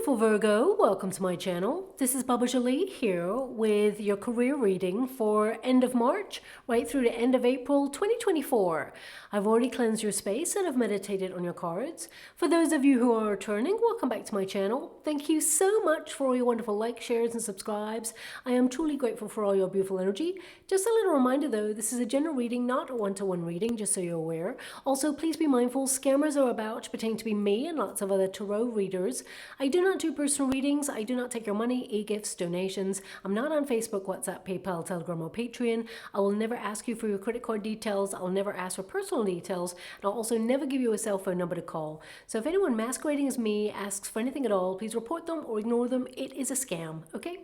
beautiful Virgo, welcome to my channel. This is Baba Jolie here with your career reading for end of March right through to end of April 2024. I've already cleansed your space and I've meditated on your cards. For those of you who are returning, welcome back to my channel. Thank you so much for all your wonderful likes, shares and subscribes. I am truly grateful for all your beautiful energy. Just a little reminder though, this is a general reading, not a one-to-one reading, just so you're aware. Also, please be mindful, scammers are about pretending to be me and lots of other tarot readers. I do not do personal readings. I do not take your money, e-gifts, donations. I'm not on Facebook, WhatsApp, PayPal, Telegram, or Patreon. I will never ask you for your credit card details. I'll never ask for personal details. And I'll also never give you a cell phone number to call. So if anyone masquerading as me asks for anything at all, please report them or ignore them. It is a scam, okay?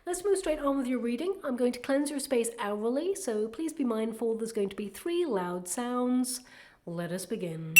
Let's move straight on with your reading. I'm going to cleanse your space hourly, so please be mindful there's going to be 3 loud sounds. Let us begin.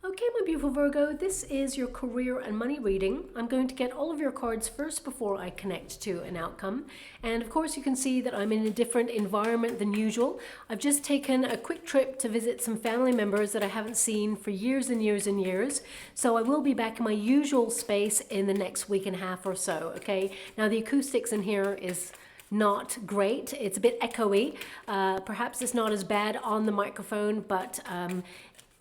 Okay, my beautiful Virgo, this is your career and money reading. I'm going to get all of your cards first before I connect to an outcome. And of course, you can see that I'm in a different environment than usual. I've just taken a quick trip to visit some family members that I haven't seen for years and years and years. So I will be back in my usual space in the next week and a half or so, okay? Now, the acoustics in here is not great. It's a bit echoey. Perhaps it's not as bad on the microphone, but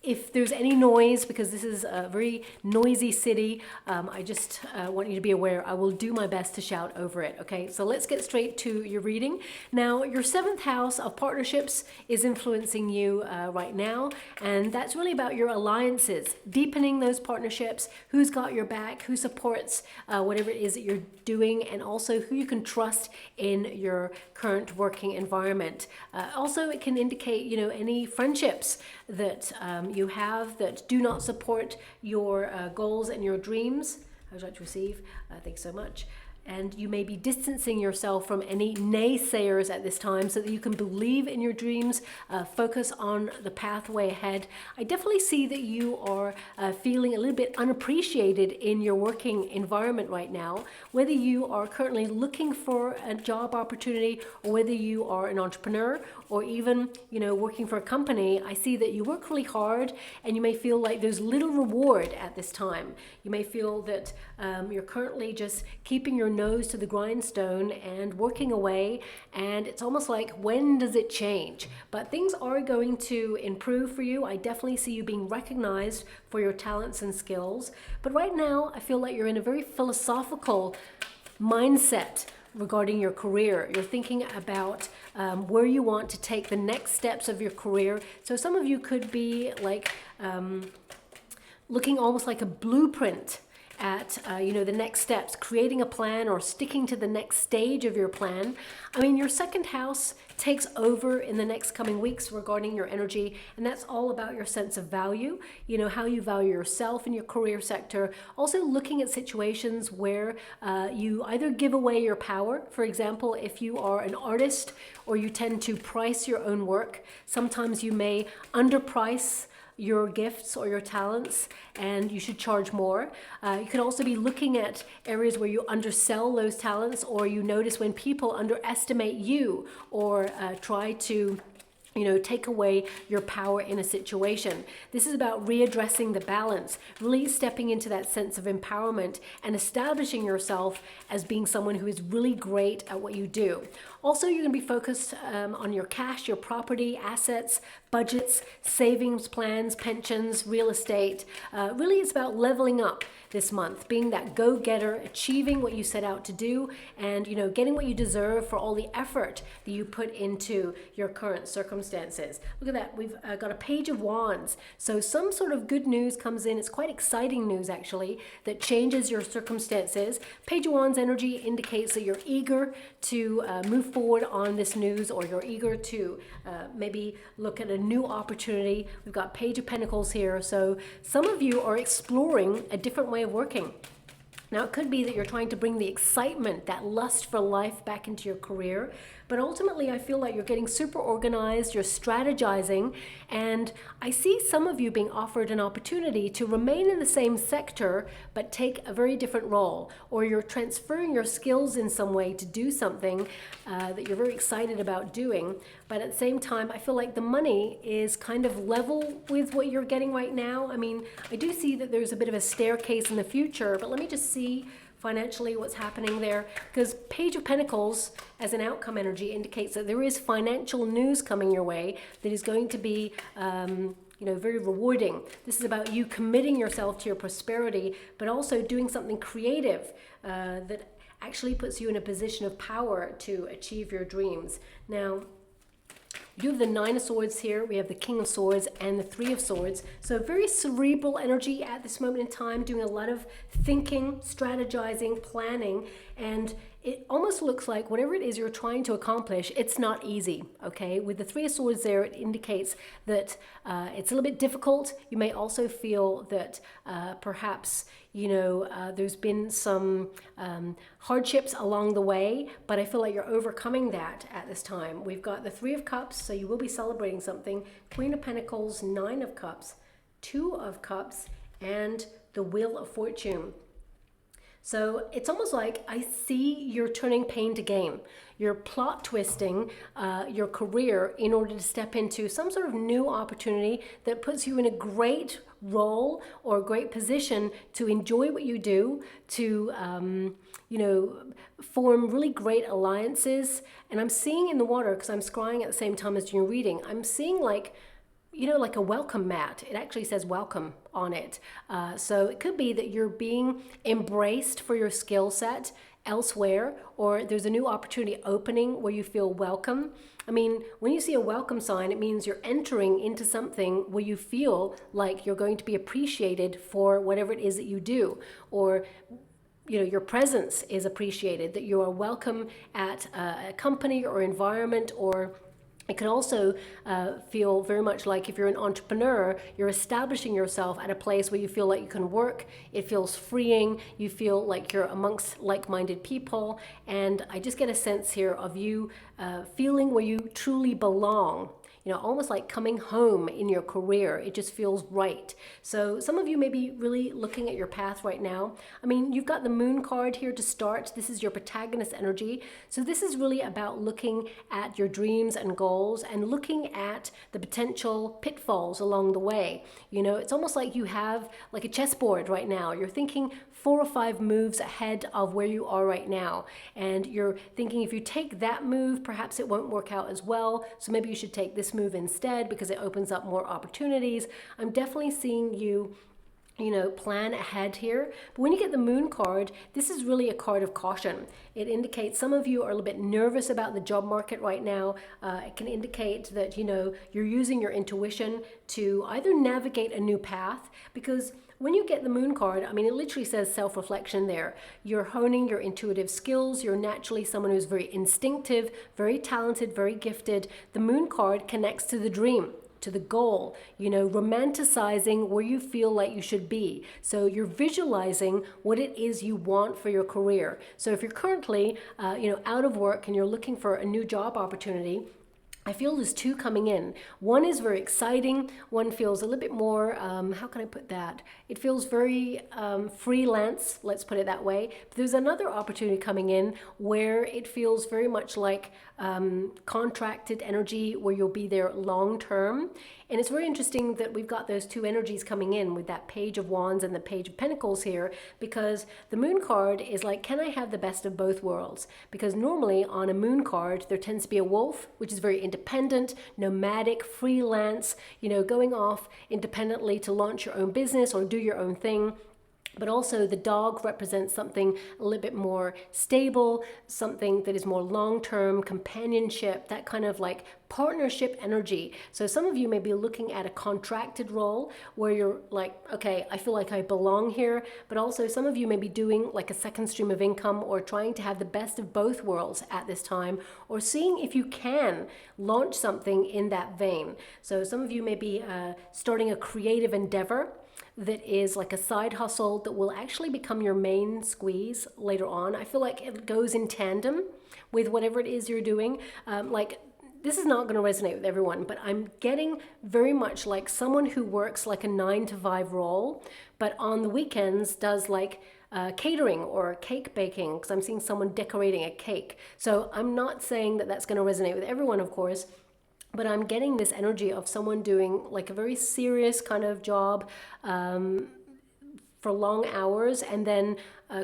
if there's any noise, because this is a very noisy city, I just want you to be aware I will do my best to shout over it, okay? So let's get straight to your reading. Now, your 7th house of partnerships is influencing you right now, and that's really about your alliances, deepening those partnerships, who's got your back, who supports whatever it is that you're doing, and also who you can trust in your current working environment. Also, it can indicate, you know, any friendships that you have that do not support your goals and your dreams. I would like to receive. Thanks so much. And you may be distancing yourself from any naysayers at this time so that you can believe in your dreams, focus on the pathway ahead. I definitely see that you are feeling a little bit unappreciated in your working environment right now, whether you are currently looking for a job opportunity or whether you are an entrepreneur or even, you know, working for a company. I see that you work really hard and you may feel like there's little reward at this time. You may feel that you're currently just keeping your nose to the grindstone and working away, and it's almost like, when does it change? But things are going to improve for you. I definitely see you being recognized for your talents and skills, but right now I feel like you're in a very philosophical mindset regarding your career. You're thinking about where you want to take the next steps of your career. So some of you could be like looking almost like a blueprint at you know, the next steps, creating a plan or sticking to the next stage of your plan. I mean, your 2nd house takes over in the next coming weeks regarding your energy, and that's all about your sense of value, you know, how you value yourself in your career sector. Also looking at situations where you either give away your power. For example, if you are an artist or you tend to price your own work, sometimes you may underprice your gifts or your talents, and you should charge more. You could also be looking at areas where you undersell those talents, or you notice when people underestimate you or try to, you know, take away your power in a situation. This is about readdressing the balance, really stepping into that sense of empowerment and establishing yourself as being someone who is really great at what you do. Also, you're going to be focused on your cash, your property, assets, budgets, savings plans, pensions, real estate. Really, it's about leveling up this month, being that go-getter, achieving what you set out to do, and, you know, getting what you deserve for all the effort that you put into your current circumstances. Look at that. We've got a Page of Wands. So some sort of good news comes in. It's quite exciting news, actually, that changes your circumstances. Page of Wands energy indicates that you're eager to move forward on this news, or you're eager to maybe look at a new opportunity. We've got Page of Pentacles here. So some of you are exploring a different way of working. Now, it could be that you're trying to bring the excitement, that lust for life back into your career, but ultimately I feel like you're getting super organized, you're strategizing, and I see some of you being offered an opportunity to remain in the same sector but take a very different role, or you're transferring your skills in some way to do something that you're very excited about doing, but at the same time I feel like the money is kind of level with what you're getting right now. I mean, I do see that there's a bit of a staircase in the future, but let me just see financially what's happening there, because Page of Pentacles as an outcome energy indicates that there is financial news coming your way that is going to be very rewarding. This is about you committing yourself to your prosperity, but also doing something creative that actually puts you in a position of power to achieve your dreams. Now, you have the Nine of Swords here, we have the King of Swords and the Three of Swords. So very cerebral energy at this moment in time, doing a lot of thinking, strategizing, planning, and it almost looks like whatever it is you're trying to accomplish, it's not easy, okay? With the Three of Swords there, it indicates that it's a little bit difficult. You may also feel that perhaps, there's been some hardships along the way, but I feel like you're overcoming that at this time. We've got the Three of Cups, so you will be celebrating something. Queen of Pentacles, Nine of Cups, Two of Cups, and the Wheel of Fortune. So it's almost like I see you're turning pain to gain. You're plot twisting your career in order to step into some sort of new opportunity that puts you in a great role or a great position to enjoy what you do, to form really great alliances. And I'm seeing in the water, because I'm scrying at the same time as you're reading, I'm seeing like a welcome mat. It actually says welcome on it. So it could be that you're being embraced for your skill set elsewhere, or there's a new opportunity opening where you feel welcome. I mean, when you see a welcome sign, it means you're entering into something where you feel like you're going to be appreciated for whatever it is that you do, or your presence is appreciated, that you are welcome at a company or environment, or it can also feel very much like if you're an entrepreneur, you're establishing yourself at a place where you feel like you can work. It feels freeing. You feel like you're amongst like-minded people. And I just get a sense here of you feeling where you truly belong. Almost like coming home in your career. It just feels right. So some of you may be really looking at your path right now. I mean, you've got the Moon card here to start. This is your protagonist energy. So this is really about looking at your dreams and goals and looking at the potential pitfalls along the way. It's almost like you have like a chessboard right now. You're thinking 4 or 5 moves ahead of where you are right now. And you're thinking if you take that move, perhaps it won't work out as well. So maybe you should take this move instead because it opens up more opportunities. I'm definitely seeing you plan ahead here. But when you get the Moon card, this is really a card of caution. It indicates some of you are a little bit nervous about the job market right now. It can indicate that, you're using your intuition to either navigate a new path, because when you get the Moon card, I mean, it literally says self-reflection there. You're honing your intuitive skills. You're naturally someone who's very instinctive, very talented, very gifted. The Moon card connects to the dream, to the goal, romanticizing where you feel like you should be. So you're visualizing what it is you want for your career. So if you're currently, out of work and you're looking for a new job opportunity, I feel there's 2 coming in. One is very exciting. One feels a little bit more, how can I put that? It feels very freelance, let's put it that way. But there's another opportunity coming in where it feels very much like contracted energy, where you'll be there long term. And it's very interesting that we've got those 2 energies coming in with that Page of Wands and the Page of Pentacles here, because the Moon card is like, can I have the best of both worlds? Because normally on a Moon card, there tends to be a wolf, which is very independent, nomadic, freelance, going off independently to launch your own business or do your own thing. But also the dog represents something a little bit more stable, something that is more long-term, companionship, that kind of like partnership energy. So some of you may be looking at a contracted role where you're like, okay, I feel like I belong here. But also some of you may be doing like a second stream of income, or trying to have the best of both worlds at this time, or seeing if you can launch something in that vein. So some of you may be starting a creative endeavor. that is like a side hustle that will actually become your main squeeze later on. I feel like it goes in tandem with whatever it is you're doing. This is not going to resonate with everyone, but I'm getting very much like someone who works like a 9 to 5 role, but on the weekends does like catering or cake baking, because I'm seeing someone decorating a cake. So I'm not saying that that's going to resonate with everyone, of course, but I'm getting this energy of someone doing like a very serious kind of job, for long hours, and then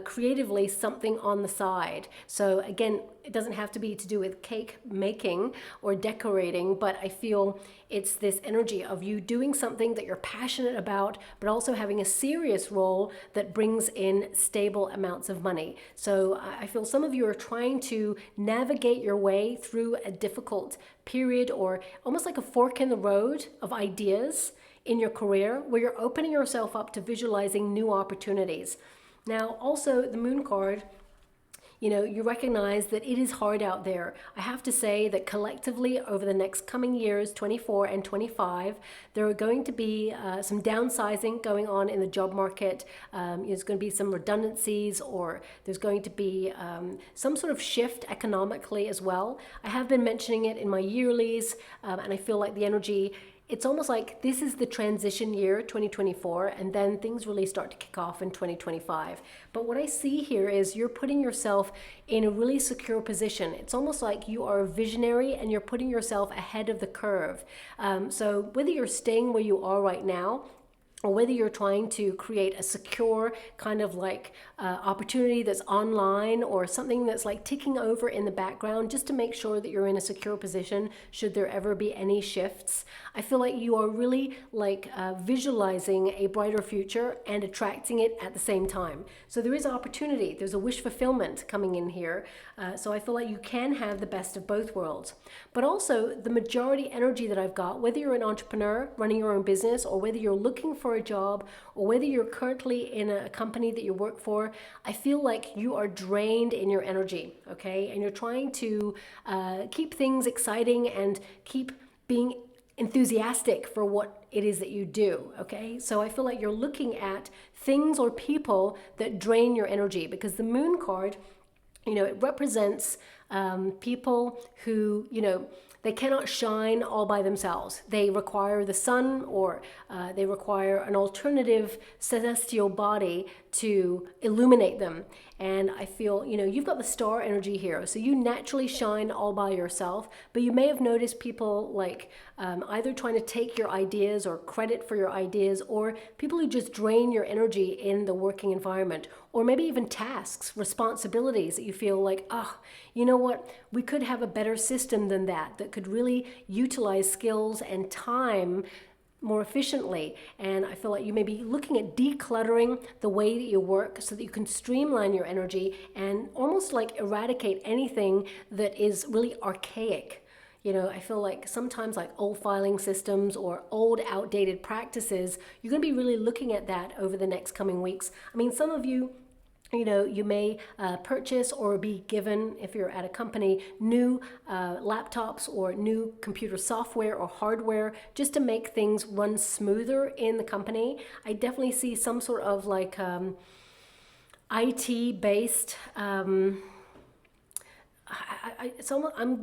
creatively something on the side. So again, it doesn't have to be to do with cake making or decorating, but I feel it's this energy of you doing something that you're passionate about, but also having a serious role that brings in stable amounts of money. So I feel some of you are trying to navigate your way through a difficult period, or almost like a fork in the road of ideas in your career, where you're opening yourself up to visualizing new opportunities. Now, also the Moon card, you recognize that it is hard out there. I have to say that collectively over the next coming years, 24 and 25, there are going to be some downsizing going on in the job market. There's going to be some redundancies, or there's going to be some sort of shift economically as well. I have been mentioning it in my yearlies, and I feel like the energy, it's almost like this is the transition year, 2024, and then things really start to kick off in 2025. But what I see here is you're putting yourself in a really secure position. It's almost like you are a visionary and you're putting yourself ahead of the curve. So whether you're staying where you are right now, or whether you're trying to create a secure kind of like opportunity that's online, or something that's like ticking over in the background just to make sure that you're in a secure position should there ever be any shifts. I feel like you are really like visualizing a brighter future and attracting it at the same time. So there is opportunity. There's a wish fulfillment coming in here. So I feel like you can have the best of both worlds. But also the majority energy that I've got, whether you're an entrepreneur running your own business, or whether you're looking for a job, or whether you're currently in a company that you work for, I feel like you are drained in your energy, okay? And you're trying to keep things exciting and keep being enthusiastic for what it is that you do, okay? So I feel like you're looking at things or people that drain your energy, because the Moon card, it represents people who, they cannot shine all by themselves. They require the sun, or they require an alternative celestial body to illuminate them. And I feel, you've got the star energy here. So you naturally shine all by yourself, but you may have noticed people like either trying to take your ideas or credit for your ideas, or people who just drain your energy in the working environment, or maybe even tasks, responsibilities that you feel like, you know what, we could have a better system than that could really utilize skills and time more efficiently. And I feel like you may be looking at decluttering the way that you work so that you can streamline your energy and almost like eradicate anything that is really archaic. I feel like sometimes like old filing systems or old outdated practices, you're going to be really looking at that over the next coming weeks. I mean, some of you, you may purchase or be given, if you're at a company, new laptops or new computer software or hardware just to make things run smoother in the company. I definitely see some sort of like IT based, I'm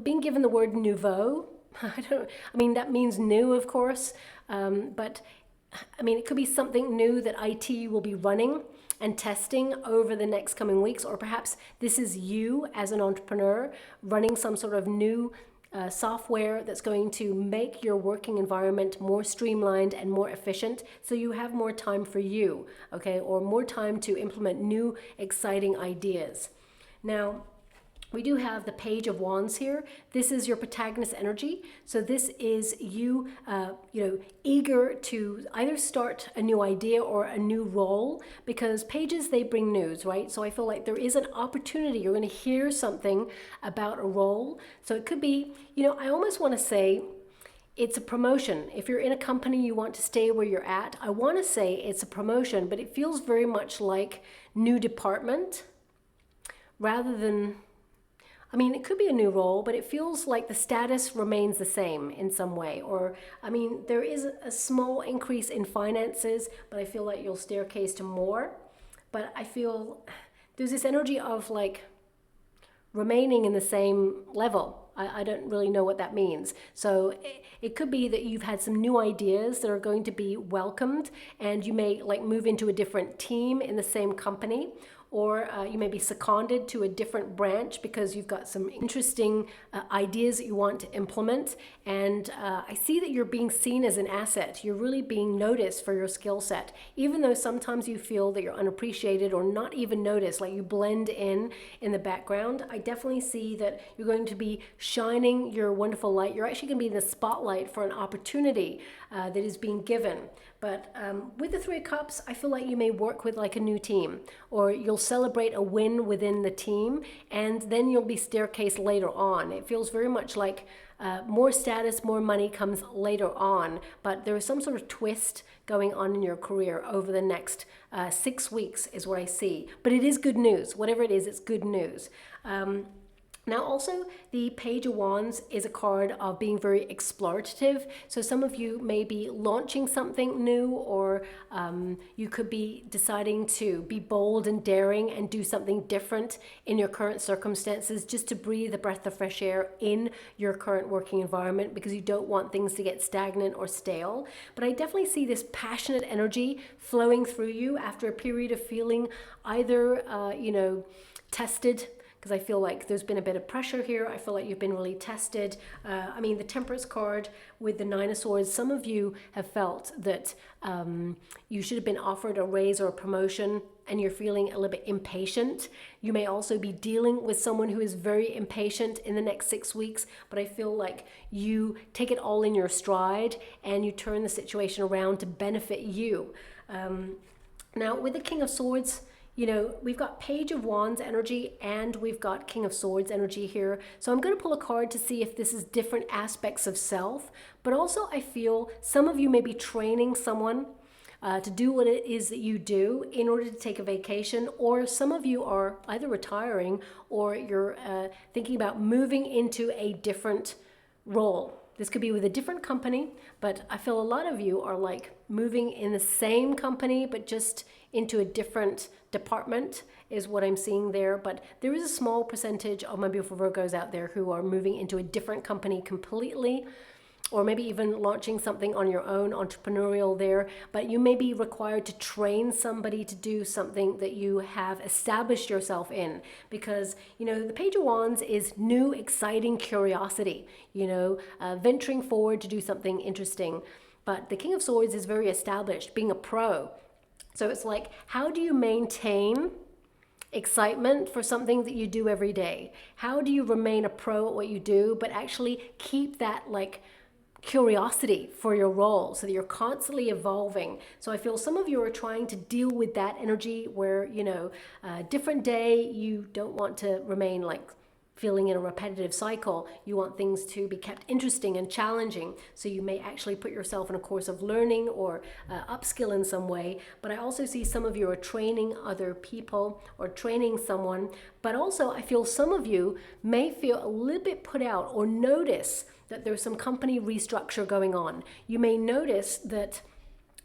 being given the word nouveau. That means new, of course, but it could be something new that IT will be running and testing over the next coming weeks, or perhaps this is you as an entrepreneur running some sort of new software that's going to make your working environment more streamlined and more efficient, so you have more time for you, okay, or more time to implement new exciting ideas. Now, we do have the Page of Wands here. This is your protagonist energy. So this is you, eager to either start a new idea or a new role, because pages, they bring news, right? So I feel like there is an opportunity. You're going to hear something about a role. So it could be, I almost want to say it's a promotion. If you're in a company, you want to stay where you're at. I want to say it's a promotion, but it feels very much like new department rather than, I mean, it could be a new role, but it feels like the status remains the same in some way. Or, I mean, there is a small increase in finances, but I feel like you'll staircase to more. But I feel there's this energy of like remaining in the same level. I don't really know what that means. So it could be that you've had some new ideas that are going to be welcomed, and you may like move into a different team in the same company, or you may be seconded to a different branch because you've got some interesting ideas that you want to implement. And I see that you're being seen as an asset. You're really being noticed for your skill set, even though sometimes you feel that you're unappreciated or not even noticed, like you blend in the background. I definitely see that you're going to be shining your wonderful light. You're actually going to be in the spotlight for an opportunity that is being given. But with the Three of Cups, I feel like you may work with like a new team, or you'll celebrate a win within the team, and then you'll be staircased later on. It feels very much like more status, more money comes later on, but there is some sort of twist going on in your career over the next 6 weeks is what I see. But it is good news. Whatever it is, it's good news. Now also, the Page of Wands is a card of being very explorative. So some of you may be launching something new, or you could be deciding to be bold and daring and do something different in your current circumstances, just to breathe a breath of fresh air in your current working environment, because you don't want things to get stagnant or stale. But I definitely see this passionate energy flowing through you after a period of feeling either, tested, because I feel like there's been a bit of pressure here. I feel like you've been really tested. I mean, the Temperance card with the Nine of Swords, some of you have felt that you should have been offered a raise or a promotion, and you're feeling a little bit impatient. You may also be dealing with someone who is very impatient in the next 6 weeks, but I feel like you take it all in your stride and you turn the situation around to benefit you. Now, with the King of Swords, you know, we've got Page of Wands energy and we've got King of Swords energy here. So I'm going to pull a card to see if this is different aspects of self. But also I feel some of you may be training someone to do what it is that you do in order to take a vacation. Or some of you are either retiring or you're thinking about moving into a different role. This could be with a different company, but I feel a lot of you are like moving in the same company, but just into a different department is what I'm seeing there. But there is a small percentage of my beautiful Virgos out there who are moving into a different company completely, or maybe even launching something on your own, entrepreneurial there. But you may be required to train somebody to do something that you have established yourself in, because, you know, the Page of Wands is new, exciting curiosity, you know, venturing forward to do something interesting. But the King of Swords is very established, being a pro. So it's like, how do you maintain excitement for something that you do every day? How do you remain a pro at what you do, but actually keep that like curiosity for your role so that you're constantly evolving? So I feel some of you are trying to deal with that energy where, you know, different day, you don't want to remain like feeling in a repetitive cycle. You want things to be kept interesting and challenging. So you may actually put yourself in a course of learning or upskill in some way. But I also see some of you are training other people or training someone. But also I feel some of you may feel a little bit put out or notice that there's some company restructure going on. You may notice that,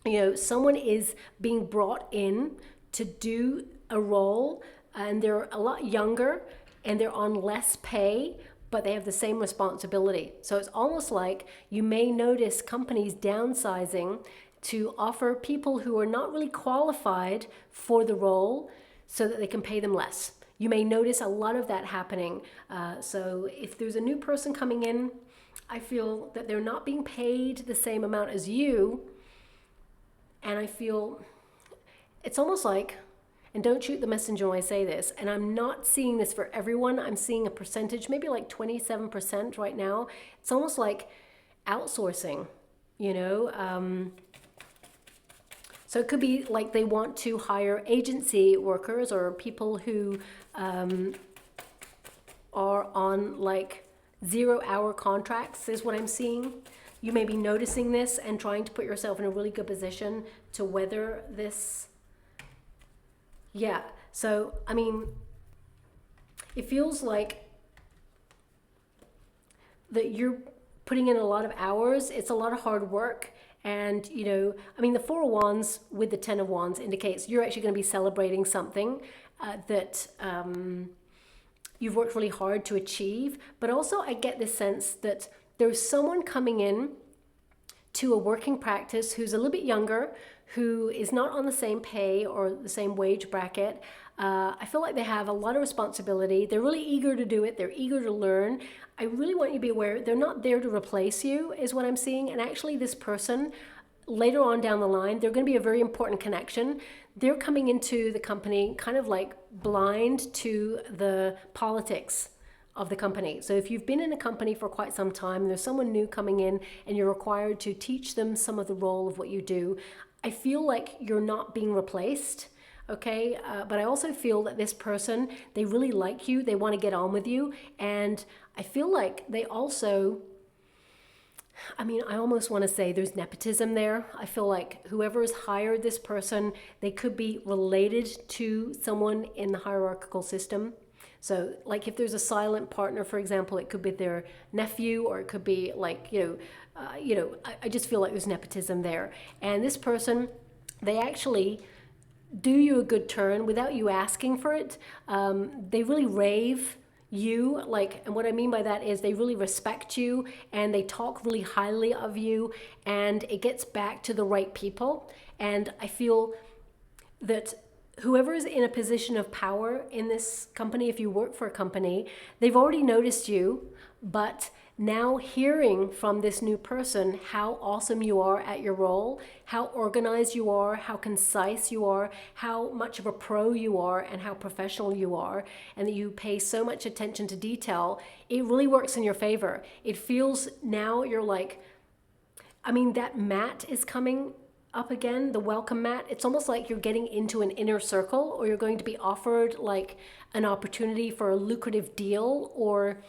you know, someone is being brought in to do a role and they're a lot younger and they're on less pay, but they have the same responsibility. So it's almost like you may notice companies downsizing to offer people who are not really qualified for the role so that they can pay them less. You may notice a lot of that happening. So if there's a new person coming in, I feel that they're not being paid the same amount as you. And I feel it's almost like, and don't shoot the messenger when I say this, and I'm not seeing this for everyone, I'm seeing a percentage, maybe like 27% right now. It's almost like outsourcing, you know. So it could be like they want to hire agency workers or people who are on like 0-hour contracts is what I'm seeing. You may be noticing this and trying to put yourself in a really good position to weather this. Yeah, so, I mean, it feels like that you're putting in a lot of hours. It's a lot of hard work. And, you know, I mean, the Four of Wands with the Ten of Wands indicates you're actually going to be celebrating something that you've worked really hard to achieve. But also I get this sense that there's someone coming in to a working practice who's a little bit younger, who is not on the same pay or the same wage bracket. I feel like they have a lot of responsibility. They're really eager to do it. They're eager to learn. I really want you to be aware they're not there to replace you, is what I'm seeing. And actually this person, later on down the line, they're going to be a very important connection. They're coming into the company kind of like blind to the politics of the company. So if you've been in a company for quite some time and there's someone new coming in and you're required to teach them some of the role of what you do, I feel like you're not being replaced. Okay, but I also feel that this person, they really like you, they want to get on with you, and I feel like they also, I mean, I almost want to say there's nepotism there. I feel like whoever has hired this person, they could be related to someone in the hierarchical system. So like if there's a silent partner, for example, it could be their nephew, or it could be like, I just feel like there's nepotism there. And this person, they actually do you a good turn without you asking for it. They really rave you, like, and what I mean by that is they really respect you and they talk really highly of you, and it gets back to the right people. And I feel that whoever is in a position of power in this company, if you work for a company, they've already noticed you, but now hearing from this new person how awesome you are at your role, how organized you are, how concise you are, how much of a pro you are, and how professional you are, and that you pay so much attention to detail, it really works in your favor. It feels now you're like, I mean, that mat is coming up again, the welcome mat. It's almost like you're getting into an inner circle, or you're going to be offered like an opportunity for a lucrative deal, or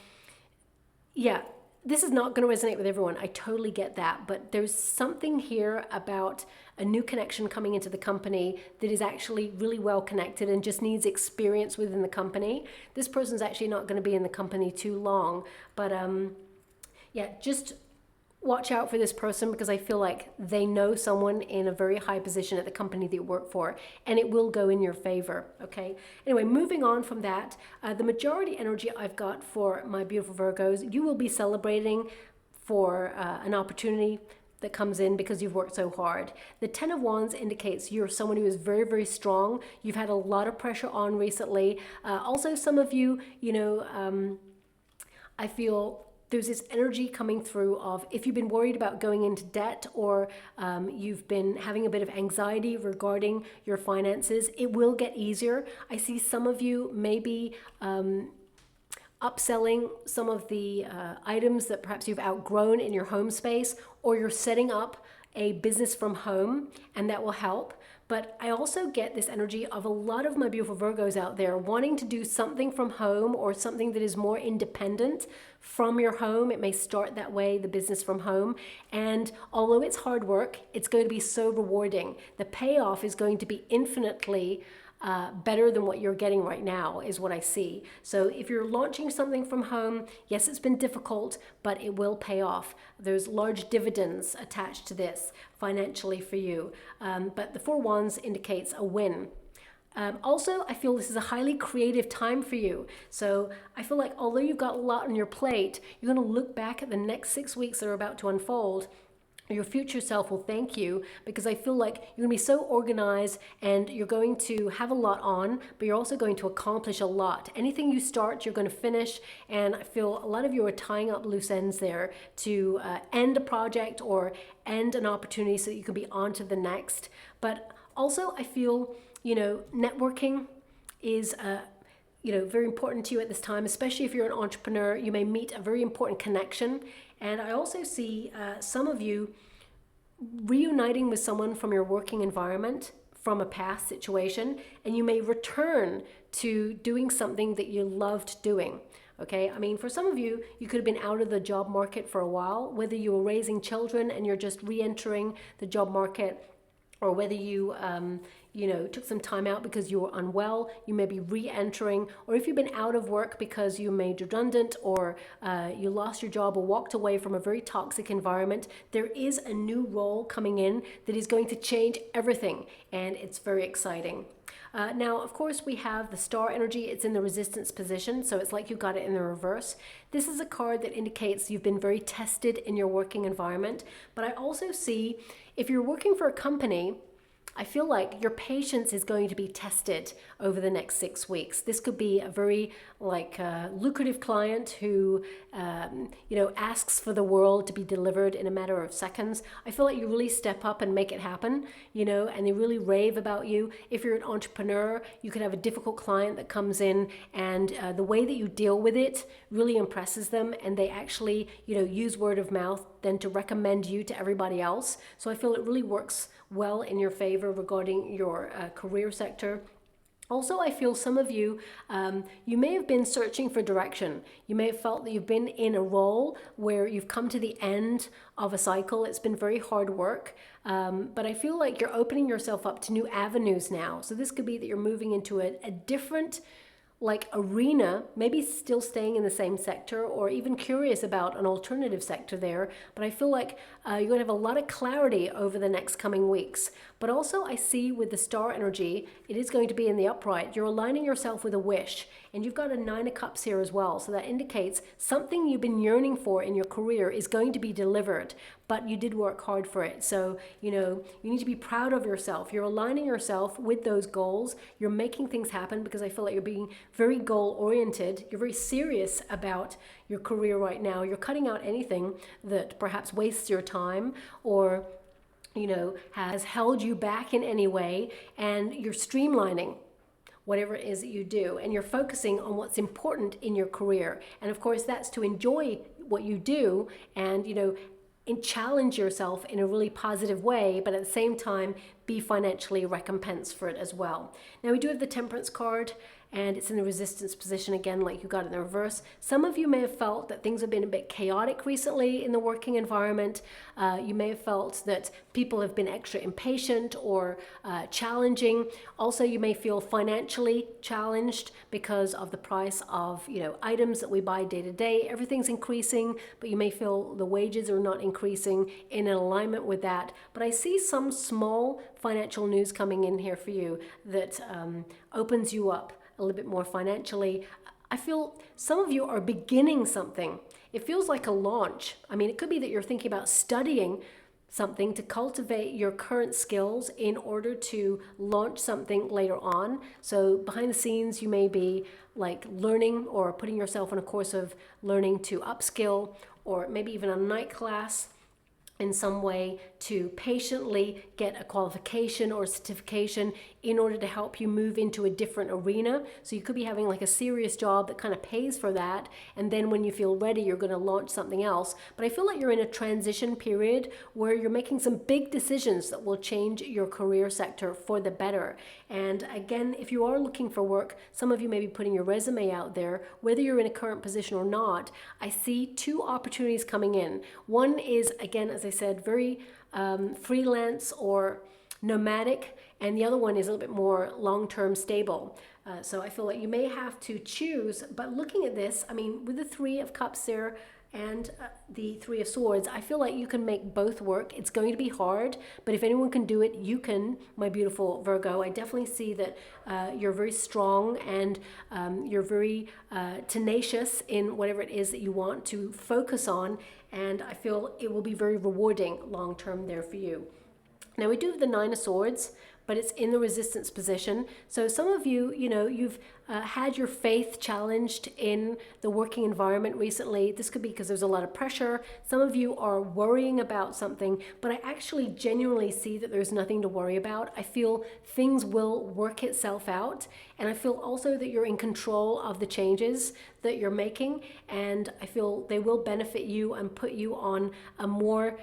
yeah, this is not going to resonate with everyone. I totally get that. But there's something here about a new connection coming into the company that is actually really well connected and just needs experience within the company. This person's actually not going to be in the company too long. But yeah, just watch out for this person, because I feel like they know someone in a very high position at the company that you work for, and it will go in your favor. Okay. Anyway, moving on from that, the majority energy I've got for my beautiful Virgos, you will be celebrating for an opportunity that comes in because you've worked so hard. The Ten of Wands indicates you're someone who is very, very strong. You've had a lot of pressure on recently. Also, some of you, I feel there's this energy coming through of if you've been worried about going into debt, or you've been having a bit of anxiety regarding your finances, it will get easier. I see some of you maybe upselling some of the items that perhaps you've outgrown in your home space, or you're setting up a business from home, and that will help. But I also get this energy of a lot of my beautiful Virgos out there wanting to do something from home, or something that is more independent from your home. It may start that way, the business from home. And although it's hard work, it's going to be so rewarding. The payoff is going to be infinitely better than what you're getting right now, is what I see. So if you're launching something from home, yes, it's been difficult, but it will pay off. There's large dividends attached to this financially for you. But the Four Wands indicates a win. Also, I feel this is a highly creative time for you. So I feel like although you've got a lot on your plate, you're going to look back at the next 6 weeks that are about to unfold. Your future self will thank you, because I feel like you're going to be so organized and you're going to have a lot on, but you're also going to accomplish a lot. Anything you start, you're going to finish. And I feel a lot of you are tying up loose ends there to end a project or end an opportunity so that you can be on to the next. But also I feel, networking is very important to you at this time, especially if you're an entrepreneur. You may meet a very important connection. And I also see some of you reuniting with someone from your working environment from a past situation, and you may return to doing something that you loved doing. Okay, I mean, for some of you, you could have been out of the job market for a while, whether you were raising children and you're just re-entering the job market, or whether you, took some time out because you were unwell, you may be re-entering, or if you've been out of work because you made redundant, or you lost your job or walked away from a very toxic environment, there is a new role coming in that is going to change everything, and it's very exciting. Now, of course, we have the star energy. It's in the resistance position, so it's like you got it in the reverse. This is a card that indicates you've been very tested in your working environment. But I also see if you're working for a company, I feel like your patience is going to be tested over the next 6 weeks. This could be a very lucrative client who, asks for the world to be delivered in a matter of seconds. I feel like you really step up and make it happen, and they really rave about you. If you're an entrepreneur, you could have a difficult client that comes in, and the way that you deal with it really impresses them, and they actually, use word of mouth then to recommend you to everybody else. So I feel it really works well in your favor regarding your career sector. Also, I feel some of you, you may have been searching for direction. You may have felt that you've been in a role where you've come to the end of a cycle. It's been very hard work, but I feel like you're opening yourself up to new avenues now. So this could be that you're moving into a different arena, maybe still staying in the same sector, or even curious about an alternative sector there. But I feel like you're going to have a lot of clarity over the next coming weeks. But also I see with the star energy, it is going to be in the upright. You're aligning yourself with a wish, and you've got a 9 of Cups here as well. So that indicates something you've been yearning for in your career is going to be delivered, but you did work hard for it. So, you need to be proud of yourself. You're aligning yourself with those goals. You're making things happen, because I feel like you're being very goal oriented. You're very serious about your career right now. You're cutting out anything that perhaps wastes your time, or has held you back in any way, and you're streamlining whatever it is that you do, and you're focusing on what's important in your career. And of course, that's to enjoy what you do, and and challenge yourself in a really positive way, but at the same time be financially recompensed for it as well. Now we do have the Temperance card, and it's in the resistance position again, like you got in the reverse. Some of you may have felt that things have been a bit chaotic recently in the working environment. You may have felt that people have been extra impatient or challenging. Also, you may feel financially challenged because of the price of items that we buy day to day. Everything's increasing, but you may feel the wages are not increasing in alignment with that. But I see some small financial news coming in here for you that opens you up a little bit more financially. I feel some of you are beginning something. It feels like a launch. I mean, it could be that you're thinking about studying something to cultivate your current skills in order to launch something later on. So behind the scenes, you may be learning or putting yourself on a course of learning to upskill, or maybe even a night class in some way to patiently get a qualification or certification in order to help you move into a different arena. So you could be having a serious job that kind of pays for that, and then when you feel ready, you're going to launch something else. But I feel like you're in a transition period where you're making some big decisions that will change your career sector for the better. And again, if you are looking for work, some of you may be putting your resume out there, whether you're in a current position or not. I see 2 opportunities coming in. One is, again, as I said, very freelance or nomadic, and the other one is a little bit more long-term stable. So I feel like you may have to choose, but looking at this, I mean, with the 3 of Cups there and the 3 of Swords, I feel like you can make both work. It's going to be hard, but if anyone can do it, you can, my beautiful Virgo. I definitely see that you're very strong, and you're very tenacious in whatever it is that you want to focus on, and I feel it will be very rewarding long term there for you. Now we do have the 9 of Swords, but it's in the resistance position. So some of you, you've had your faith challenged in the working environment recently. This could be because there's a lot of pressure. Some of you are worrying about something, but I actually genuinely see that there's nothing to worry about. I feel things will work itself out, and I feel also that you're in control of the changes that you're making, and I feel they will benefit you and put you on a more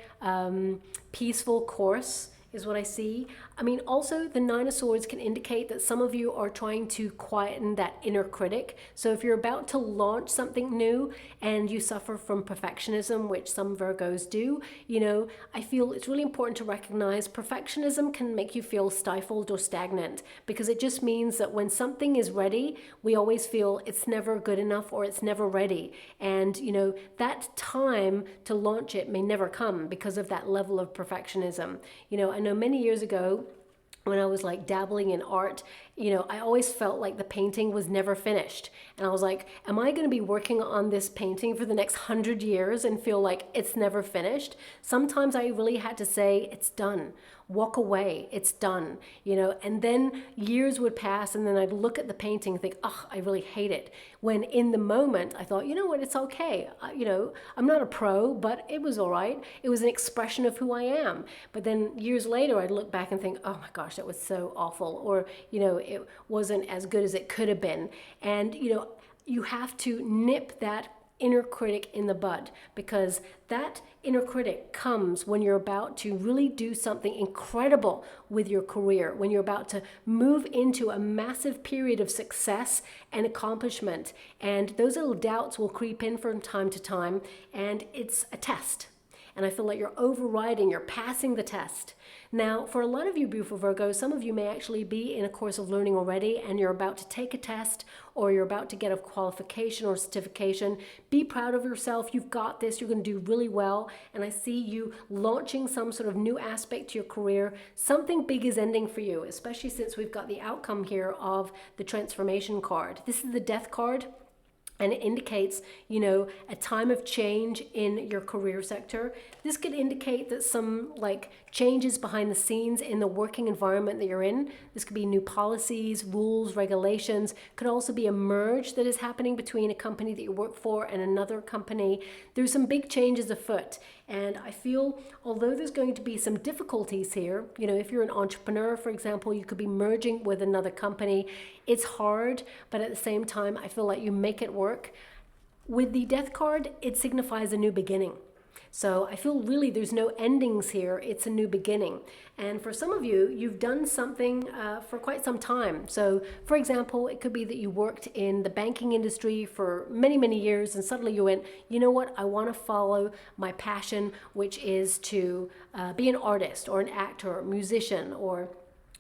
peaceful course, is what I see. I mean, also the Nine of Swords can indicate that some of you are trying to quieten that inner critic. So if you're about to launch something new and you suffer from perfectionism, which some Virgos do, you know, I feel it's really important to recognize perfectionism can make you feel stifled or stagnant, because it just means that when something is ready, we always feel it's never good enough or it's never ready. And, you know, that time to launch it may never come because of that level of perfectionism. You know, I know many years ago, when I was like dabbling in art, you know, I always felt like the painting was never finished. And I was like, am I going to be working on this painting for the next 100 years and feel like it's never finished? Sometimes I really had to say, it's done. Walk away, it's done, you know, and then years would pass and then I'd look at the painting and think, oh, I really hate it. When in the moment I thought, you know what, it's okay. You know, I'm not a pro, but it was all right. It was an expression of who I am. But then years later, I'd look back and think, oh my gosh, that was so awful. Or, you know, it wasn't as good as it could have been. And, you know, you have to nip that inner critic in the bud, because that inner critic comes when you're about to really do something incredible with your career, when you're about to move into a massive period of success and accomplishment. And those little doubts will creep in from time to time, and it's a test. And I feel like you're overriding, you're passing the test. Now, for a lot of you beautiful Virgos, some of you may actually be in a course of learning already and you're about to take a test, or you're about to get a qualification or certification. Be proud of yourself. You've got this. You're going to do really well. And I see you launching some sort of new aspect to your career. Something big is ending for you, especially since we've got the outcome here of the transformation card. This is the death card. And it indicates, you know, a time of change in your career sector. This could indicate that some like changes behind the scenes in the working environment that you're in. This could be new policies, rules, regulations. Could also be a merge that is happening between a company that you work for and another company. There's some big changes afoot. And I feel, although there's going to be some difficulties here, you know, if you're an entrepreneur, for example, you could be merging with another company. It's hard, but at the same time, I feel like you make it work. With the death card, it signifies a new beginning. So I feel really there's no endings here. It's a new beginning. And for some of you, you've done something for quite some time. So for example, it could be that you worked in the banking industry for many, many years, and suddenly you went, you know what, I want to follow my passion, which is to be an artist or an actor or musician, or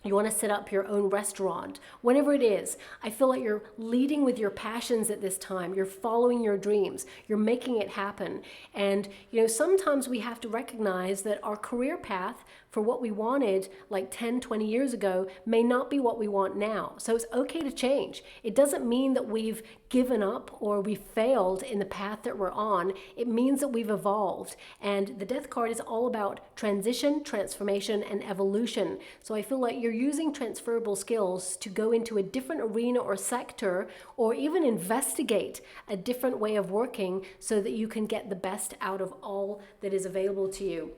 you want to set up your own restaurant, whatever it is. I feel like you're leading with your passions at this time. You're following your dreams. You're making it happen. And, you know, sometimes we have to recognize that our career path for what we wanted like 10, 20 years ago may not be what we want now. So it's okay to change. It doesn't mean that we've given up or we failed in the path that we're on. It means that we've evolved. And the death card is all about transition, transformation, and evolution. So I feel like you're using transferable skills to go into a different arena or sector, or even investigate a different way of working so that you can get the best out of all that is available to you.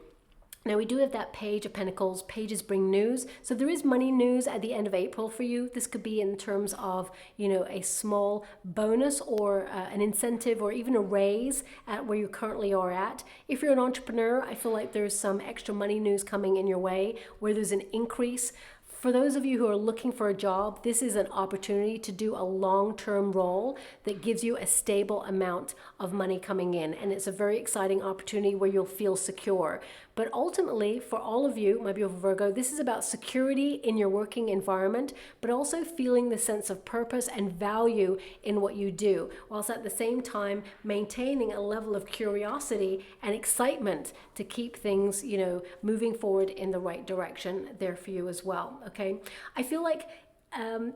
Now we do have that Page of Pentacles. Pages bring news. So there is money news at the end of April for you. This could be in terms of, you know, a small bonus or an incentive or even a raise at where you currently are at. If you're an entrepreneur, I feel like there's some extra money news coming in your way where there's an increase. For those of you who are looking for a job, this is an opportunity to do a long-term role that gives you a stable amount of money coming in. And it's a very exciting opportunity where you'll feel secure. But ultimately, for all of you, my beautiful Virgo, this is about security in your working environment, but also feeling the sense of purpose and value in what you do, whilst at the same time maintaining a level of curiosity and excitement to keep things, you know, moving forward in the right direction there for you as well. Okay, I feel like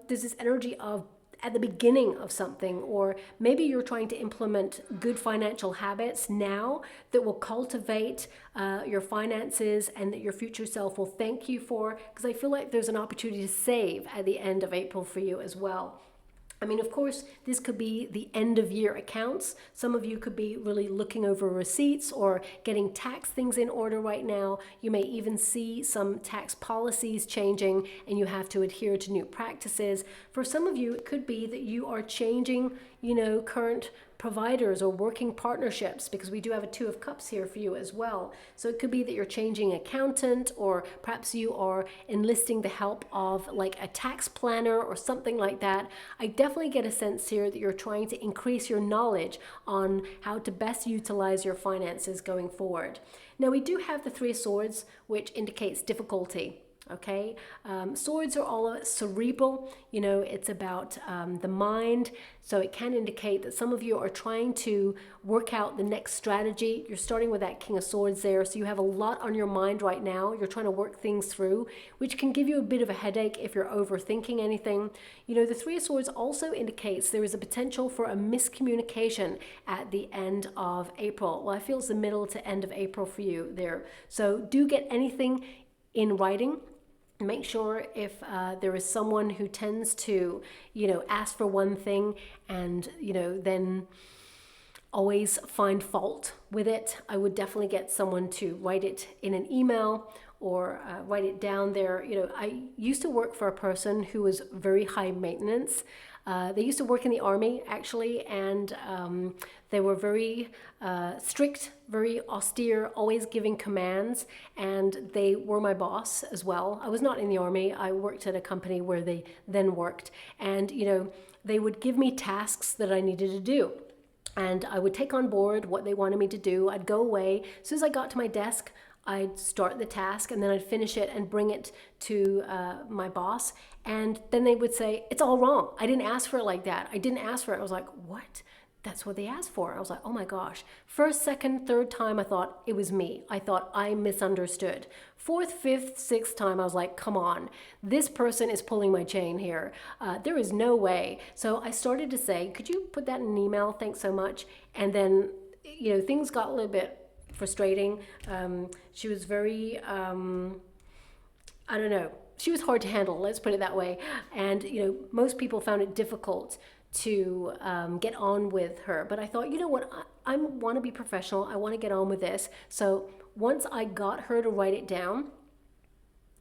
there's this energy of at the beginning of something, or maybe you're trying to implement good financial habits now that will cultivate your finances and that your future self will thank you for, because I feel like there's an opportunity to save at the end of April for you as well. I mean, of course, this could be the end of year accounts. Some of you could be really looking over receipts or getting tax things in order right now. You may even see some tax policies changing and you have to adhere to new practices. For some of you, it could be that you are changing, you know, current providers or working partnerships, because we do have a Two of Cups here for you as well. So it could be that you're changing accountant, or perhaps you are enlisting the help of like a tax planner or something like that. I definitely get a sense here that you're trying to increase your knowledge on how to best utilize your finances going forward. Now we do have the Three of Swords, which indicates difficulty. Okay, swords are all cerebral, you know, it's about the mind. So it can indicate that some of you are trying to work out the next strategy. You're starting with that King of Swords there, so you have a lot on your mind right now. You're trying to work things through, which can give you a bit of a headache if you're overthinking anything. You know, the Three of Swords also indicates there is a potential for a miscommunication at the end of April. Well, I feel it's the middle to end of April for you there. So do get anything in writing. Make sure if there is someone who tends to, you know, ask for one thing and, you know, then always find fault with it. I would definitely get someone to write it in an email or write it down there. You know, I used to work for a person who was very high maintenance. They used to work in the army, actually, and they were very strict, very austere, always giving commands, and they were my boss as well. I was not in the army. I worked at a company where they then worked, and, you know, they would give me tasks that I needed to do. And I would take on board what they wanted me to do. I'd go away. As soon as I got to my desk, I'd start the task and then I'd finish it and bring it to my boss. And then they would say, it's all wrong. I didn't ask for it like that. I didn't ask for it. I was like, what? That's what they asked for. I was like, oh my gosh. First, second, third time, I thought it was me. I thought I misunderstood. Fourth, fifth, sixth time, I was like, come on. This person is pulling my chain here. There is no way. So I started to say, could you put that in an email? Thanks so much. And then, you know, things got a little bit frustrating. She was very, I don't know, she was hard to handle, let's put it that way. And, you know, most people found it difficult to get on with her. But I thought, you know what, I want to be professional. I want to get on with this. So once I got her to write it down,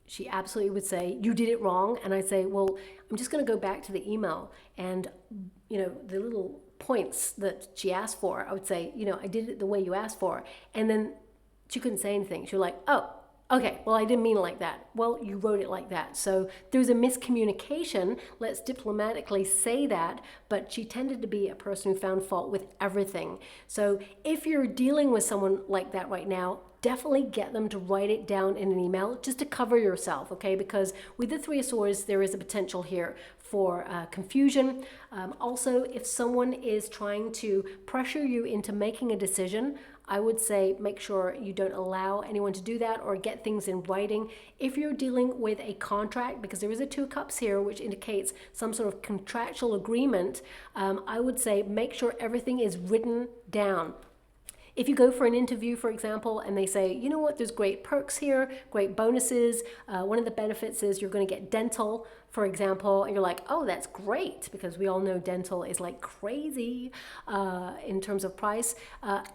she absolutely would say, you did it wrong. And I say, well, I'm just going to go back to the email and, you know, the little points that she asked for, I would say, you know, I did it the way you asked for. And then she couldn't say anything. She was like, oh, okay, well, I didn't mean it like that. Well, you wrote it like that. So there's a miscommunication. Let's diplomatically say that. But she tended to be a person who found fault with everything. So if you're dealing with someone like that right now, definitely get them to write it down in an email just to cover yourself, okay? Because with the Three of Swords, there is a potential here for confusion. Also, if someone is trying to pressure you into making a decision, I would say make sure you don't allow anyone to do that or get things in writing. If you're dealing with a contract, because there is a Two of Cups here, which indicates some sort of contractual agreement, I would say make sure everything is written down. If you go for an interview, for example, and they say, you know what, there's great perks here, great bonuses. One of the benefits is you're going to get dental, for example, and you're like, oh, that's great, because we all know dental is like crazy in terms of price.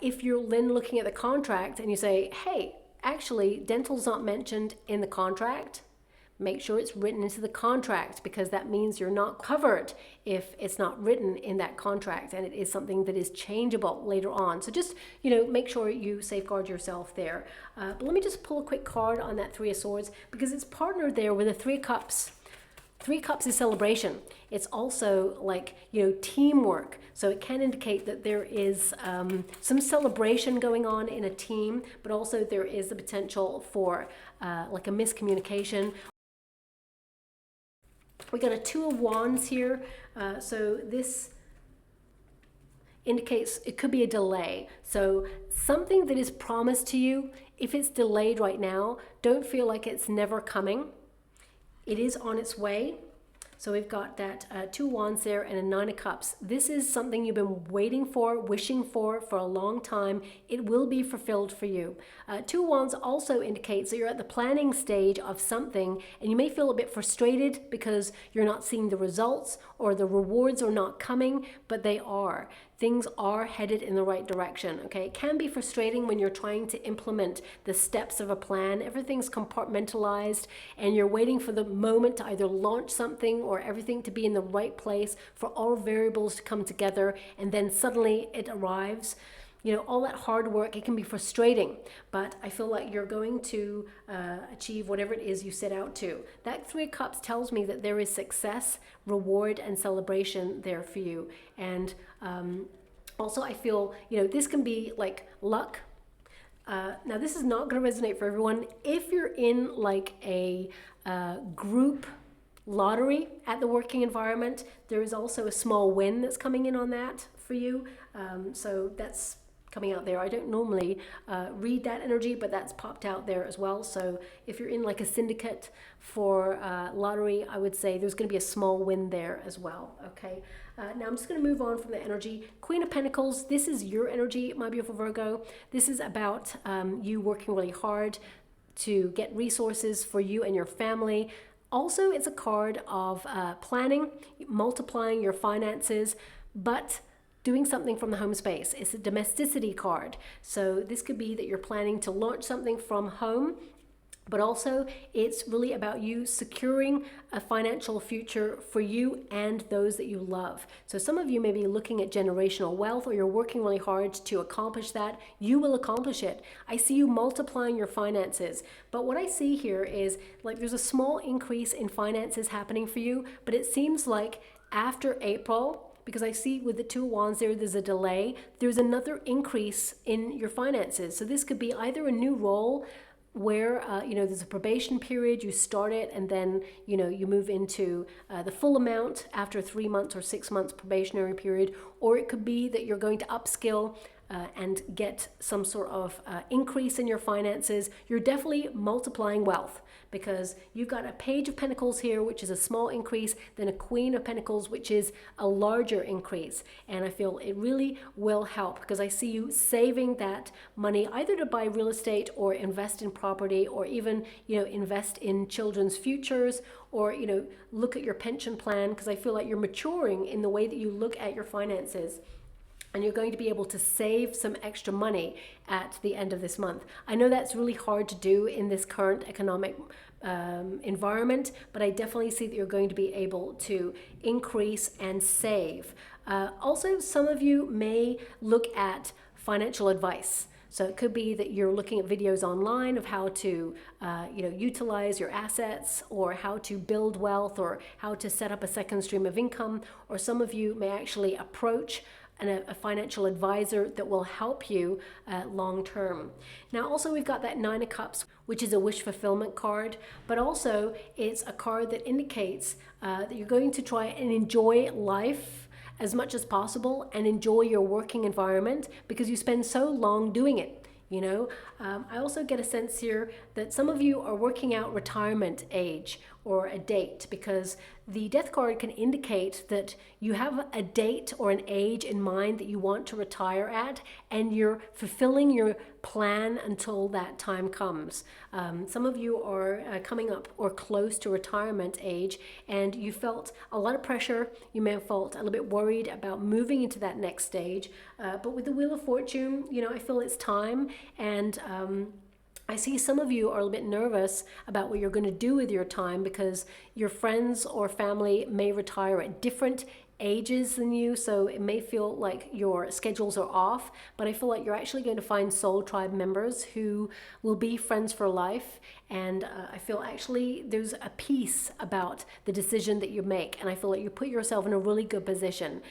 If you're then looking at the contract and you say, hey, actually, dental's not mentioned in the contract, make sure it's written into the contract, because that means you're not covered if it's not written in that contract and it is something that is changeable later on. So just, you know, make sure you safeguard yourself there. But let me just pull a quick card on that Three of Swords, because it's partnered there with the Three of Cups. Three of Cups is celebration. It's also like, you know, teamwork. So it can indicate that there is some celebration going on in a team, but also there is the potential for like a miscommunication. We got a Two of Wands here, so this indicates it could be a delay. So something that is promised to you, if it's delayed right now, don't feel like it's never coming. It is on its way. So we've got that Two of Wands there and a Nine of Cups. This is something you've been waiting for, wishing for a long time. It will be fulfilled for you. Two of Wands also indicates that you're at the planning stage of something, and you may feel a bit frustrated because you're not seeing the results or the rewards are not coming, but they are. Things are headed in the right direction, okay? It can be frustrating when you're trying to implement the steps of a plan. Everything's compartmentalized and you're waiting for the moment to either launch something or everything to be in the right place for all variables to come together, and then suddenly it arrives. You know, all that hard work, it can be frustrating, but I feel like you're going to achieve whatever it is you set out to. That Three of Cups tells me that there is success, reward, and celebration there for you. And also I feel, you know, this can be like luck. Now this is not going to resonate for everyone. If you're in like a group lottery at the working environment, there is also a small win that's coming in on that for you. So that's coming out there. I don't normally read that energy, but that's popped out there as well. So if you're in like a syndicate for lottery, I would say there's going to be a small win there as well. Okay. Now I'm just going to move on from the energy. Queen of Pentacles, this is your energy, my beautiful Virgo. This is about you working really hard to get resources for you and your family. Also, it's a card of planning, multiplying your finances, but doing something from the home space. It's a domesticity card. So this could be that you're planning to launch something from home, but also it's really about you securing a financial future for you and those that you love. So some of you may be looking at generational wealth, or you're working really hard to accomplish that. You will accomplish it. I see you multiplying your finances. But what I see here is like there's a small increase in finances happening for you, but it seems like after April, because I see with the Two of Wands there's a delay, there's another increase in your finances. So this could be either a new role where, you know, there's a probation period, you start it, and then, you know, you move into the full amount after 3 months or 6 months probationary period, or it could be that you're going to upskill and get some sort of increase in your finances. You're definitely multiplying wealth, because you've got a Page of Pentacles here, which is a small increase, then a Queen of Pentacles, which is a larger increase. And I feel it really will help, because I see you saving that money either to buy real estate or invest in property, or even, you know, invest in children's futures, or, you know, look at your pension plan, because I feel like you're maturing in the way that you look at your finances. And you're going to be able to save some extra money at the end of this month. I know that's really hard to do in this current economic environment, but I definitely see that you're going to be able to increase and save. Also, some of you may look at financial advice. So it could be that you're looking at videos online of how to, you know, utilize your assets, or how to build wealth, or how to set up a second stream of income. Or some of you may actually approach a financial advisor that will help you long term. Now also we've got that Nine of Cups, which is a wish fulfillment card, but also it's a card that indicates that you're going to try and enjoy life as much as possible and enjoy your working environment, because you spend so long doing it. You know, I also get a sense here that some of you are working out retirement age or a date, because the Death card can indicate that you have a date or an age in mind that you want to retire at, and you're fulfilling your plan until that time comes. Some of you are coming up or close to retirement age, and you felt a lot of pressure. You may have felt a little bit worried about moving into that next stage, but with the Wheel of Fortune, you know, I feel it's time. And I see some of you are a little bit nervous about what you're going to do with your time, because your friends or family may retire at different ages than you, so it may feel like your schedules are off, but I feel like you're actually going to find soul tribe members who will be friends for life. And I feel actually there's a peace about the decision that you make, and I feel like you put yourself in a really good position.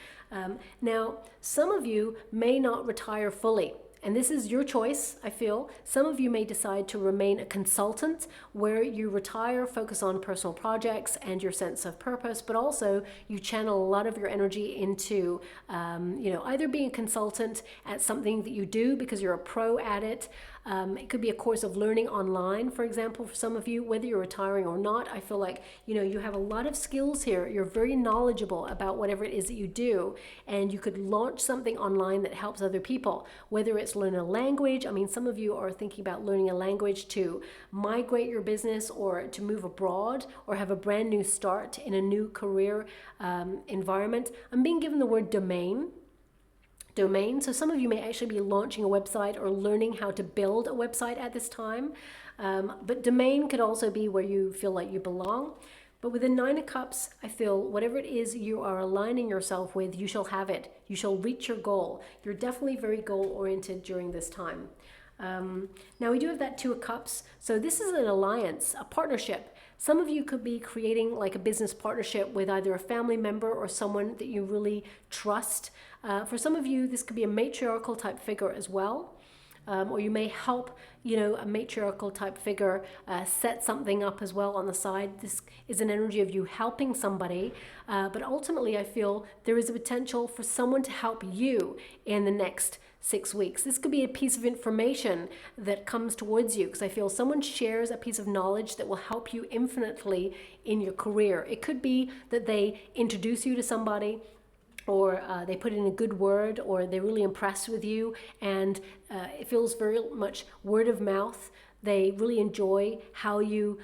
Now, some of you may not retire fully, and this is your choice, I feel. Some of you may decide to remain a consultant, where you retire, focus on personal projects and your sense of purpose, but also you channel a lot of your energy into, you know, either being a consultant at something that you do because you're a pro at it. It could be a course of learning online, for example, for some of you, whether you're retiring or not. I feel like, you know, you have a lot of skills here. You're very knowledgeable about whatever it is that you do, and you could launch something online that helps other people, whether it's learn a language. I mean, some of you are thinking about learning a language to migrate your business, or to move abroad, or have a brand new start in a new career environment. I'm being given the word domain. So some of you may actually be launching a website or learning how to build a website at this time. But domain could also be where you feel like you belong. But with the Nine of Cups, I feel whatever it is you are aligning yourself with, you shall have it. You shall reach your goal. You're definitely very goal-oriented during this time. Now we do have that Two of Cups. So this is an alliance, a partnership. Some of you could be creating like a business partnership with either a family member or someone that you really trust. For some of you, this could be a matriarchal type figure as well. Or you may help, a matriarchal type figure set something up as well on the side. This is an energy of you helping somebody, but ultimately I feel there is a potential for someone to help you in the next 6 weeks. This could be a piece of information that comes towards you, because I feel someone shares a piece of knowledge that will help you infinitely in your career. It could be that they introduce you to somebody, or they put in a good word, or they're really impressed with you, and it feels very much word of mouth. They really enjoy how you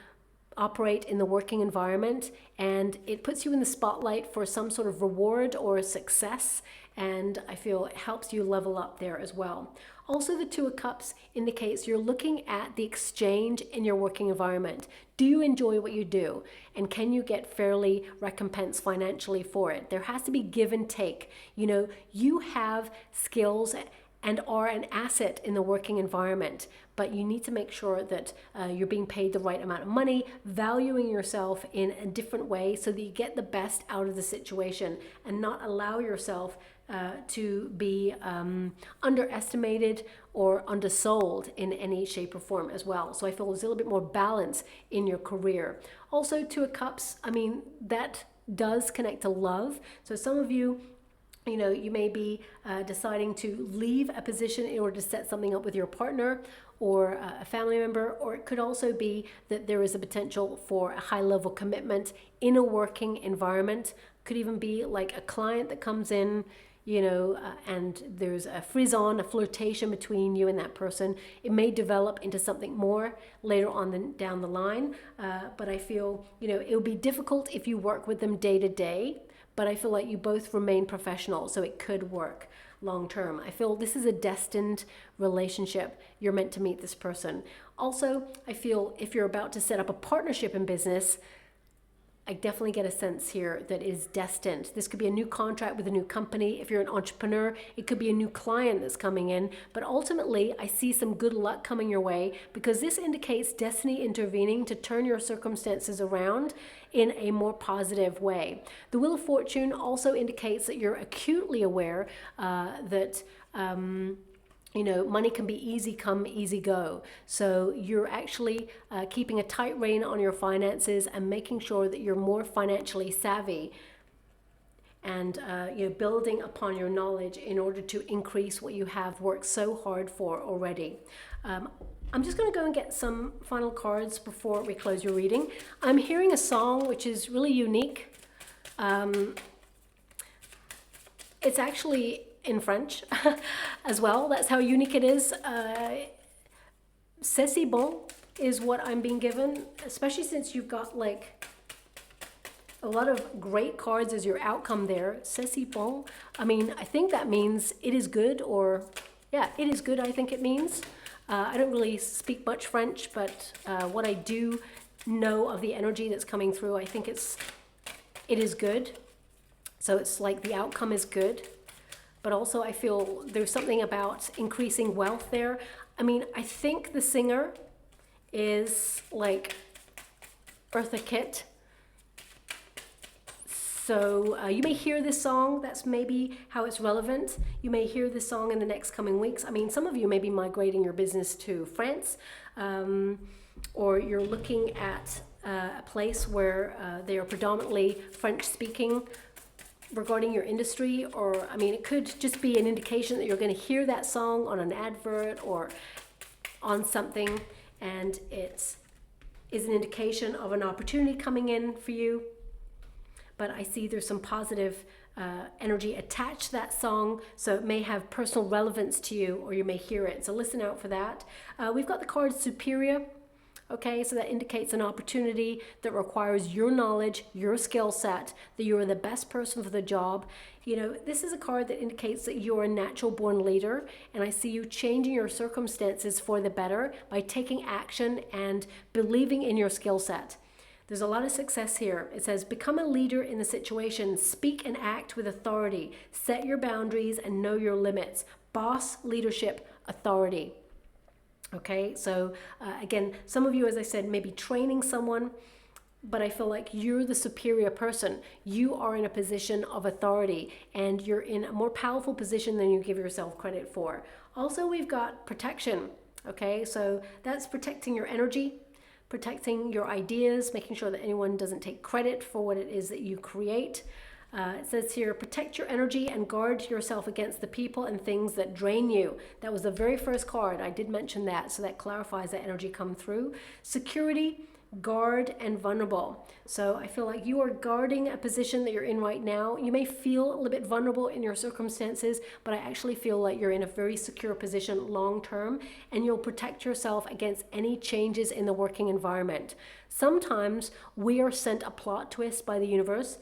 operate in the working environment, and it puts you in the spotlight for some sort of reward or success, and I feel it helps you level up there as well. Also, the Two of Cups indicates you're looking at the exchange in your working environment. Do you enjoy what you do? And can you get fairly recompensed financially for it? There has to be give and take. You have skills and are an asset in the working environment, but you need to make sure that you're being paid the right amount of money, valuing yourself in a different way so that you get the best out of the situation and not allow yourself to be underestimated or undersold in any shape or form as well. So I feel there's a little bit more balance in your career. Also, Two of Cups, that does connect to love. So some of you, you may be deciding to leave a position in order to set something up with your partner or a family member, or it could also be that there is a potential for a high level commitment in a working environment. Could even be like a client that comes in, and there's a frisson, a flirtation between you and that person. It may develop into something more later on down the line, but I feel, it will be difficult if you work with them day to day, but I feel like you both remain professional, so it could work long term. I feel this is a destined relationship. You're meant to meet this person. Also, I feel if you're about to set up a partnership in business, I definitely get a sense here that is destined. This could be a new contract with a new company. If you're an entrepreneur, it could be a new client that's coming in. But ultimately, I see some good luck coming your way, because this indicates destiny intervening to turn your circumstances around in a more positive way. The Wheel of Fortune also indicates that you're acutely aware that money can be easy come, easy go. So you're actually keeping a tight rein on your finances and making sure that you're more financially savvy, and building upon your knowledge in order to increase what you have worked so hard for already. I'm just going to go and get some final cards before we close your reading. I'm hearing a song which is really unique. It's actually in French as well. That's how unique it is. C'est si bon is what I'm being given, especially since you've got like a lot of great cards as your outcome there. C'est si bon. I think that means it is good, or yeah, it is good, I think it means. I don't really speak much French, but what I do know of the energy that's coming through, I think it is good. So it's like the outcome is good. But also I feel there's something about increasing wealth there. I think the singer is like Eartha Kitt. So you may hear this song. That's maybe how it's relevant. You may hear this song in the next coming weeks. Some of you may be migrating your business to France, or you're looking at a place where they are predominantly French speaking regarding your industry, or it could just be an indication that you're going to hear that song on an advert or on something, and it is an indication of an opportunity coming in for you. But I see there's some positive energy attached to that song, so it may have personal relevance to you, or you may hear it, so listen out for that. We've got the card Superior. Okay, so that indicates an opportunity that requires your knowledge, your skill set, that you are the best person for the job. This is a card that indicates that you're a natural born leader, and I see you changing your circumstances for the better by taking action and believing in your skill set. There's a lot of success here. It says, become a leader in the situation. Speak and act with authority. Set your boundaries and know your limits. Boss, leadership, authority. Okay, so again, some of you, as I said, maybe training someone, but I feel like you're the superior person. You are in a position of authority, and you're in a more powerful position than you give yourself credit for. Also, we've got protection. Okay, so that's protecting your energy, protecting your ideas, making sure that anyone doesn't take credit for what it is that you create. It says here, protect your energy and guard yourself against the people and things that drain you. That was the very first card. I did mention that, so that clarifies that energy come through. Security, guard, and vulnerable. So I feel like you are guarding a position that you're in right now. You may feel a little bit vulnerable in your circumstances, but I actually feel like you're in a very secure position long term, and you'll protect yourself against any changes in the working environment. Sometimes we are sent a plot twist by the universe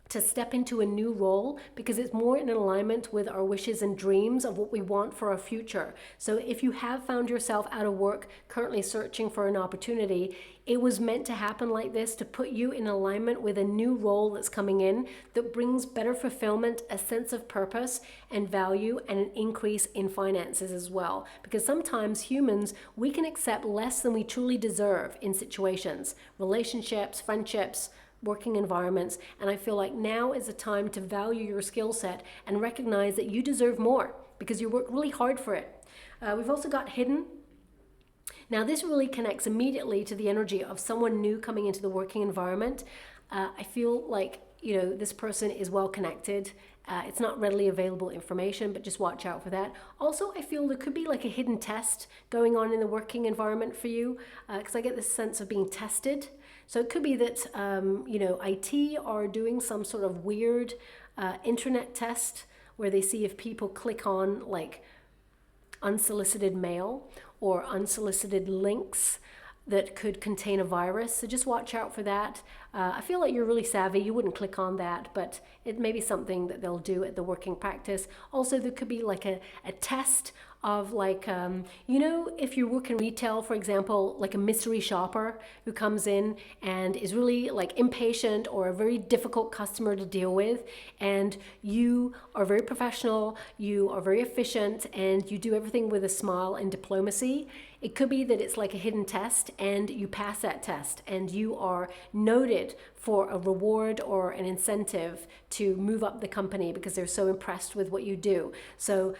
to step into a new role because it's more in alignment with our wishes and dreams of what we want for our future. So if you have found yourself out of work, currently searching for an opportunity, it was meant to happen like this to put you in alignment with a new role that's coming in that brings better fulfillment, a sense of purpose and value, and an increase in finances as well. Because sometimes humans, we can accept less than we truly deserve in situations, relationships, friendships, working environments, and I feel like now is the time to value your skill set and recognize that you deserve more because you work really hard for it. We've also got hidden. Now this really connects immediately to the energy of someone new coming into the working environment. I feel like, you know, this person is well connected. It's not readily available information, but just watch out for that. Also, I feel there could be like a hidden test going on in the working environment for you, because I get this sense of being tested. So it could be that, you know, IT are doing some sort of weird internet test where they see if people click on like unsolicited mail or unsolicited links that could contain a virus. So just watch out for that. I feel like you're really savvy. You wouldn't click on that, but it may be something that they'll do at the working practice. Also, there could be like a test of like, you know, if you work in retail, for example, like a mystery shopper who comes in and is really like impatient or a very difficult customer to deal with, and you are very professional, you are very efficient, and you do everything with a smile and diplomacy. It could be that it's like a hidden test and you pass that test and you are noted for a reward or an incentive to move up the company because they're so impressed with what you do. So,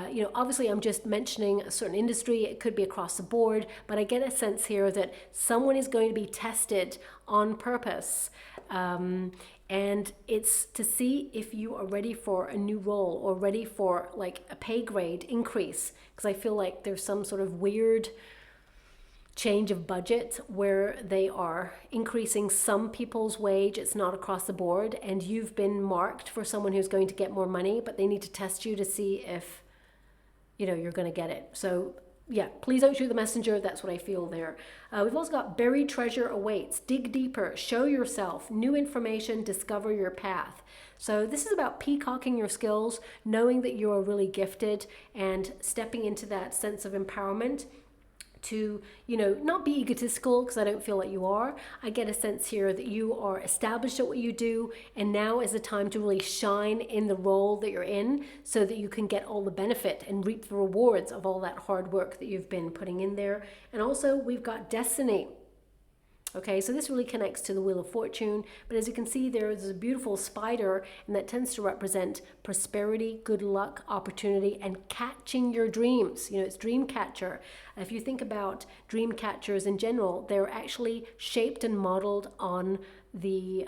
you know, obviously I'm just mentioning a certain industry. It could be across the board, but I get a sense here that someone is going to be tested on purpose. And it's to see if you are ready for a new role or ready for like a pay grade increase. Because I feel like there's some sort of weird change of budget where they are increasing some people's wage. It's not across the board, and you've been marked for someone who's going to get more money, but they need to test you to see if, you know, you're going to get it. So yeah, please don't shoot the messenger. That's what I feel there. We've also got buried treasure awaits. Dig deeper, show yourself, new information, discover your path. So this is about peacocking your skills, knowing that you are really gifted and stepping into that sense of empowerment to, you know, not be egotistical, because I don't feel like you are. I get a sense here that you are established at what you do, and now is the time to really shine in the role that you're in so that you can get all the benefit and reap the rewards of all that hard work that you've been putting in there. And also we've got destiny. Okay, so this really connects to the Wheel of Fortune, but as you can see there's a beautiful spider, and that tends to represent prosperity, good luck, opportunity, and catching your dreams. You know, it's dream catcher. If you think about dream catchers in general, they're actually shaped and modeled on the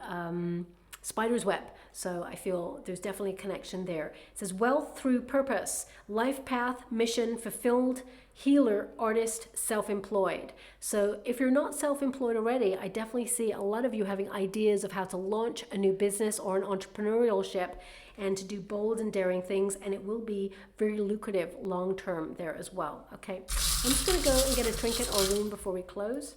spider's web. So I feel there's definitely a connection there. It says wealth through purpose, life path, mission, fulfilled, healer, artist, self-employed. So if you're not self-employed already, I definitely see a lot of you having ideas of how to launch a new business or an entrepreneurship and to do bold and daring things, and it will be very lucrative long-term there as well. Okay, I'm just going to go and get a trinket or rune before we close.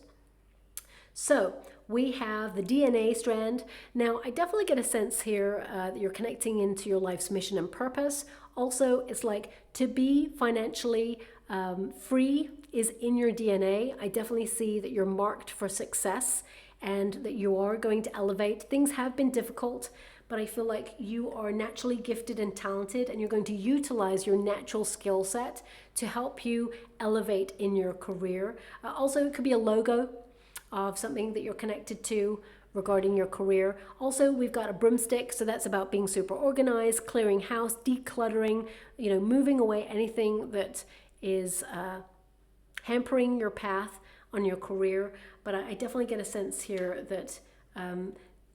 So we have the DNA strand. Now, I definitely get a sense here that you're connecting into your life's mission and purpose. Also, it's like to be financially free is in your DNA. I definitely see that you're marked for success, and that you are going to elevate. Things have been difficult, but I feel like you are naturally gifted and talented, and you're going to utilize your natural skill set to help you elevate in your career. Also, it could be a logo of something that you're connected to regarding your career. Also, we've got a broomstick, so that's about being super organized, clearing house, decluttering, moving away anything that is hampering your path on your career. But I definitely get a sense here that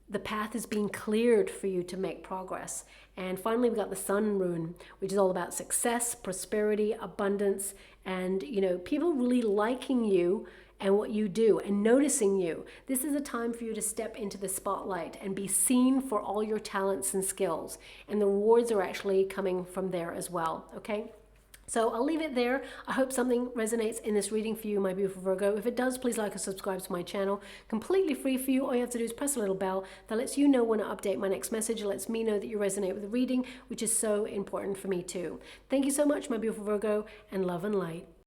the path is being cleared for you to make progress. And finally, we got the sun rune, which is all about success, prosperity, abundance, and people really liking you and what you do and noticing you. This is a time for you to step into the spotlight and be seen for all your talents and skills. And the rewards are actually coming from there as well, okay? So I'll leave it there. I hope something resonates in this reading for you, my beautiful Virgo. If it does, please like and subscribe to my channel. Completely free for you. All you have to do is press a little bell that lets you know when I update my next message. It lets me know that you resonate with the reading, which is so important for me too. Thank you so much, my beautiful Virgo, and love and light.